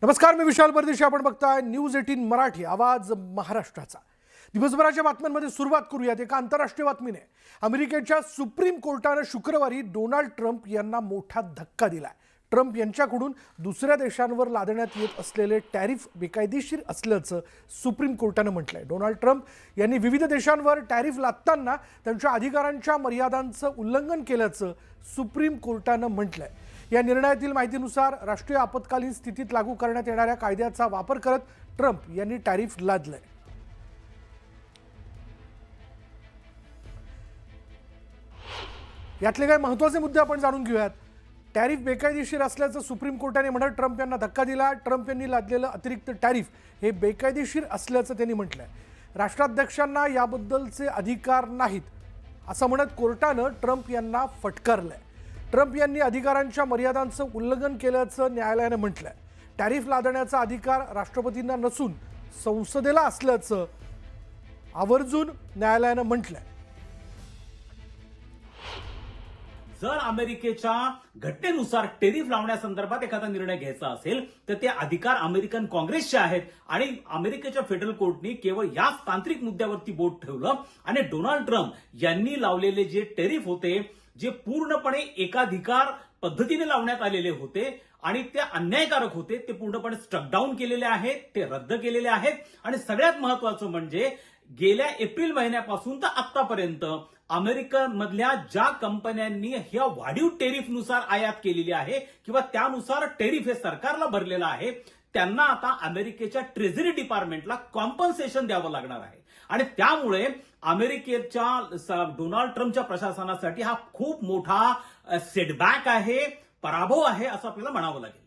नमस्कार, मी विशाल परदेशी. आपण बघताय न्यूज 18 मराठी, आवाज महाराष्ट्राचा. दिवसभराच्या बातम्यांमध्ये सुरुवात करूयात एका आंतरराष्ट्रीय बातमीने. अमेरिकेच्या सुप्रीम कोर्टाने शुक्रवारी डोनाल्ड ट्रम्प यांना मोठा धक्का दिलाय. ट्रम्प यांच्याकडून दुसऱ्या देशांवर लादण्यात येत असलेले टॅरिफ बेकायदेशीर असल्याचं सुप्रीम कोर्टाने म्हटलंय. डोनाल्ड ट्रम्प यांनी विविध देशांवर टॅरिफ लादताना त्यांच्या अधिकारांच्या मर्यादांचं उल्लंघन केल्याचं सुप्रीम कोर्टाने म्हटलंय. या निर्णयातील माहितीनुसार राष्ट्रीय आपत्कालीन स्थितीत लागू करण्यात येणाऱ्या कायद्याचा वापर करत ट्रम्प यांनी टॅरिफ लादलंय. यातले काही महत्त्वाचे मुद्दे आपण जाणून घेऊयात. टॅरिफ बेकायदेशीर असल्याचं सुप्रीम कोर्टाने म्हणत ट्रम्प यांना धक्का दिला. ट्रम्प यांनी लादलेलं अतिरिक्त टॅरिफ हे बेकायदेशीर असल्याचं त्यांनी म्हटलंय. राष्ट्राध्यक्षांना याबद्दलचे अधिकार नाहीत असं म्हणत कोर्टानं ट्रम्प यांना फटकारलंय. ट्रम्प यांनी अधिकारांच्या मर्यादांचं उल्लंघन केल्याचं न्यायालयानं म्हटलंय. टॅरिफ लादण्याचा अधिकार राष्ट्रपतींना नसून संसदेला असल्याचं आवर्जून न्यायालयानं म्हटलंय. जर अमेरिकेच्या घटनेनुसार टेरिफ लावण्यासंदर्भात एखादा निर्णय घ्यायचा असेल तर ते अधिकार अमेरिकन काँग्रेसचे आहेत आणि अमेरिकेच्या फेडरल कोर्टने केवळ याच तांत्रिक मुद्द्यावरती बोट ठेवलं आणि डोनाल्ड ट्रम्प यांनी लावलेले जे टेरिफ होते, जे पूर्णपणे एकाधिकार पद्धतीने लावण्यात आलेले होते आणि ते अन्यायकारक होते, ते पूर्णपणे स्ट्रक डाऊन केलेले आहेत, ते रद्द केलेले आहेत. आणि सगळ्यात महत्त्वाचं म्हणजे गेल्या एप्रिल महिन्यापासून तर आतापर्यंत अमेरिकेमधल्या ज्या कंपन्यांनी ह्या वाढीव टेरिफनुसार आयात केलेली आहे किंवा त्यानुसार टेरिफ हे सरकारला भरलेलं आहे, त्यांना आता अमेरिकेच्या ट्रेझरी डिपार्टमेंटला कॉम्पन्सेशन द्यावं लागणार आहे. आणि त्यामुळे अमेरिकेच्या डोनाल्ड ट्रम्पच्या प्रशासनासाठी हा खूप मोठा सेटबॅक आहे, पराभव आहे असं आपल्याला म्हणावं लागेल.